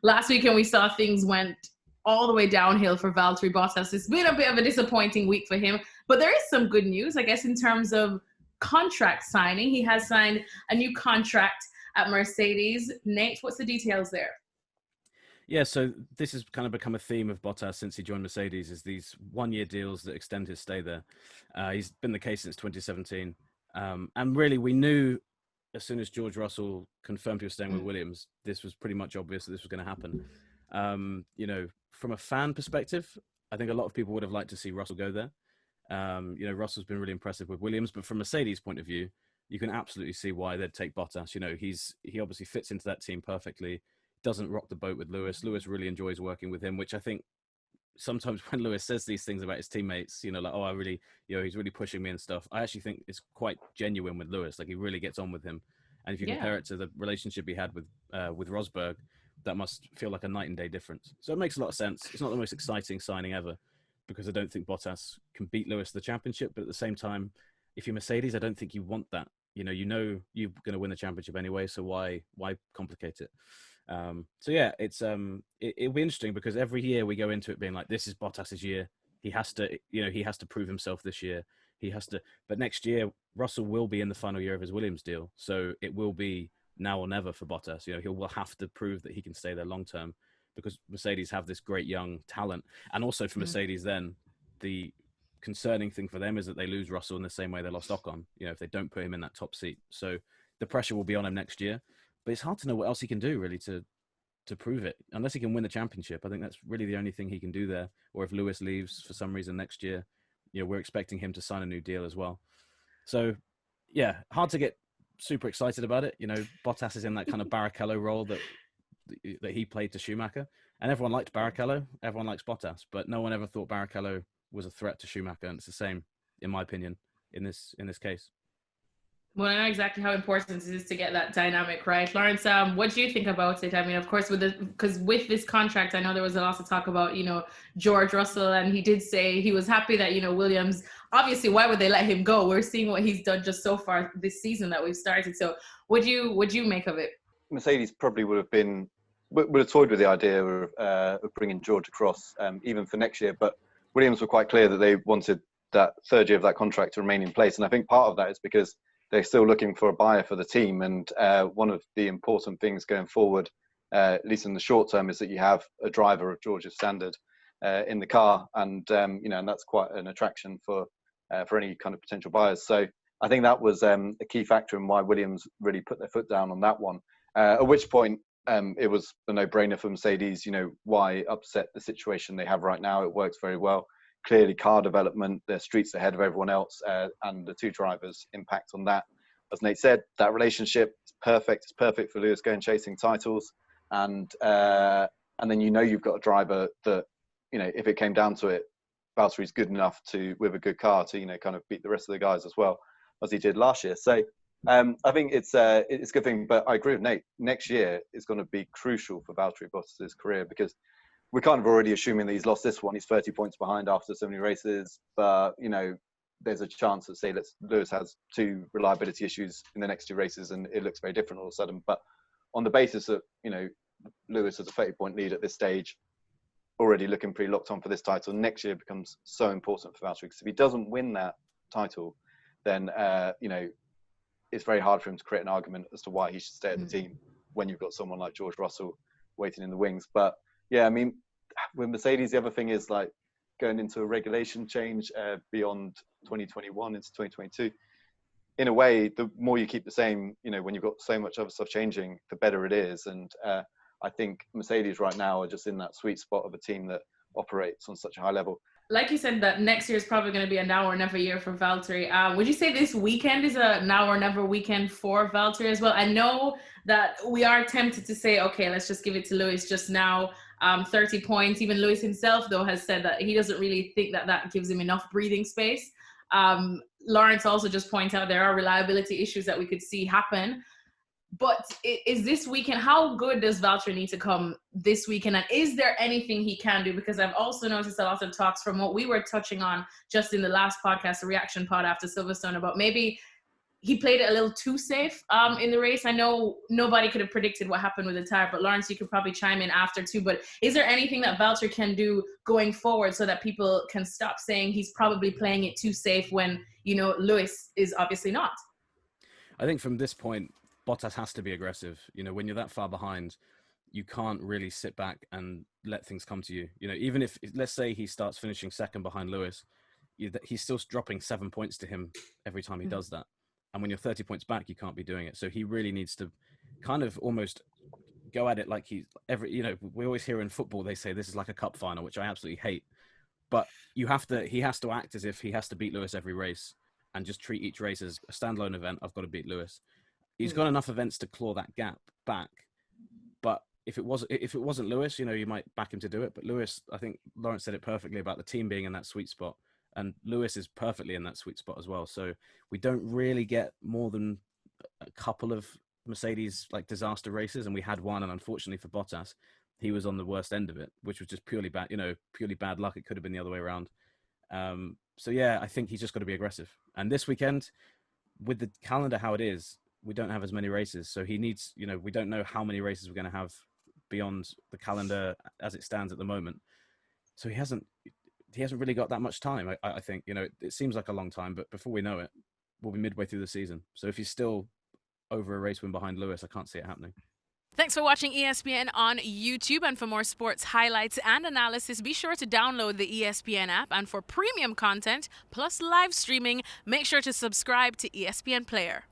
last weekend we saw things went all the way downhill for Valtteri Bottas. It's been a bit of a disappointing week for him, but there is some good news, I guess, in terms of contract signing. He has signed a new contract at Mercedes. Nate, what's the details there? Yeah, so this has kind of become a theme of Bottas since he joined Mercedes, is these one-year deals that extend his stay there. He's been the case since 2017. And really, we knew as soon as George Russell confirmed he was staying with Williams, this was pretty much obvious that this was going to happen. You know, from a fan perspective, I think a lot of people would have liked to see Russell go there. You know, Russell's been really impressive with Williams, but from Mercedes' point of view, you can absolutely see why they'd take Bottas. You know, he obviously fits into that team perfectly. Doesn't rock the boat with Lewis. Lewis really enjoys working with him, which I think sometimes when Lewis says these things about his teammates, you know, like, oh, I really, you know, he's really pushing me and stuff. I actually think it's quite genuine with Lewis. Like, he really gets on with him. And if you compare it to the relationship he had with Rosberg, that must feel like a night and day difference. So it makes a lot of sense. It's not the most exciting signing ever, because I don't think Bottas can beat Lewis to the championship. But at the same time, if you're Mercedes, I don't think you want that. You know you're going to win the championship anyway, so why complicate it? So yeah, it'll be interesting, because every year we go into it being like, this is Bottas's year. He has to prove himself this year. But next year, Russell will be in the final year of his Williams deal. So it will be now or never for Bottas. You know, he will have to prove that he can stay there long term, because Mercedes have this great young talent. And also for Mercedes, then the concerning thing for them is that they lose Russell in the same way they lost Ocon, you know, if they don't put him in that top seat. So the pressure will be on him next year. But it's hard to know what else he can do, really, to prove it. Unless he can win the championship, I think that's really the only thing he can do there. Or if Lewis leaves for some reason next year, you know, we're expecting him to sign a new deal as well. So, yeah, hard to get super excited about it. You know, Bottas is in that kind of Barrichello role that he played to Schumacher. And everyone liked Barrichello. Everyone likes Bottas. But no one ever thought Barrichello was a threat to Schumacher. And it's the same, in my opinion, in this case. Well, I know exactly how important it is to get that dynamic right. Laurence, what do you think about it? I mean, of course, because with this contract, I know there was a lot of talk about, you know, George Russell, and he did say he was happy that, you know, Williams, obviously, why would they let him go? We're seeing what he's done just so far this season that we've started. So what do you make of it? Mercedes probably would have toyed with the idea of bringing George across, even for next year. But Williams were quite clear that they wanted that third year of that contract to remain in place. And I think part of that is because they're still looking for a buyer for the team. And one of the important things going forward, at least in the short term, is that you have a driver of George's standard in the car. And, you know, and that's quite an attraction for any kind of potential buyers. So I think that was a key factor in why Williams really put their foot down on that one. At which point it was a no-brainer for Mercedes. You know, why upset the situation they have right now? It works very well. Clearly, car development, they're streets ahead of everyone else, and the two drivers' impact on that. As Nate said, that relationship is perfect. It's perfect for Lewis going chasing titles, and then you know you've got a driver that, you know, if it came down to it, Valtteri's good enough to, with a good car, to, you know, kind of beat the rest of the guys as well as he did last year. So I think it's a good thing. But I agree with Nate. Next year is going to be crucial for Valtteri Bottas' career, because we're kind of already assuming that he's lost this one. He's 30 points behind after so many races. But, you know, there's a chance that, say, Lewis has 2 reliability issues in the next 2 races and it looks very different all of a sudden. But on the basis that, you know, Lewis has a 30-point lead at this stage, already looking pretty locked on for this title, next year becomes so important for Valtteri, because if he doesn't win that title, then, you know, it's very hard for him to create an argument as to why he should stay at the team when you've got someone like George Russell waiting in the wings. But yeah, I mean, with Mercedes, the other thing is, like, going into a regulation change beyond 2021 into 2022. In a way, the more you keep the same, you know, when you've got so much other stuff changing, the better it is. And I think Mercedes right now are just in that sweet spot of a team that operates on such a high level. Like you said, that next year is probably going to be a now or never year for Valtteri. Would you say this weekend is a now or never weekend for Valtteri as well? I know that we are tempted to say, okay, let's just give it to Lewis just now. 30 points. Even Lewis himself, though, has said that he doesn't really think that gives him enough breathing space. Laurence also just pointed out there are reliability issues that we could see happen. But is this weekend, how good does Valtteri need to come this weekend? And is there anything he can do? Because I've also noticed a lot of talks from what we were touching on just in the last podcast, the reaction pod after Silverstone, about maybe he played it a little too safe in the race. I know nobody could have predicted what happened with the tire, but Laurence, you could probably chime in after too. But is there anything that Valtteri can do going forward so that people can stop saying he's probably playing it too safe when, you know, Lewis is obviously not? I think from this point, Bottas has to be aggressive. You know, when you're that far behind, you can't really sit back and let things come to you. You know, even if, let's say he starts finishing second behind Lewis, he's still dropping 7 points to him every time he does that. And when you're 30 points back, you can't be doing it. So he really needs to kind of almost go at it like you know, we always hear in football, they say this is like a cup final, which I absolutely hate. But he has to act as if he has to beat Lewis every race and just treat each race as a standalone event. I've got to beat Lewis. He's got enough events to claw that gap back. But if it wasn't Lewis, you know, you might back him to do it. But Lewis, I think Laurence said it perfectly about the team being in that sweet spot. And Lewis is perfectly in that sweet spot as well. So we don't really get more than a couple of Mercedes like disaster races. And we had one. And unfortunately for Bottas, he was on the worst end of it, which was just purely bad, you know, purely bad luck. It could have been the other way around. So yeah, I think he's just got to be aggressive. And this weekend, with the calendar how it is, we don't have as many races. So he needs, you know, we don't know how many races we're going to have beyond the calendar as it stands at the moment. So he hasn't really got that much time. I think, you know, it seems like a long time, but before we know it, we'll be midway through the season. So if he's still over a race win behind Lewis, I can't see it happening. Thanks for watching ESPN on YouTube. And for more sports highlights and analysis, be sure to download the ESPN app. And for premium content plus live streaming, make sure to subscribe to ESPN Player.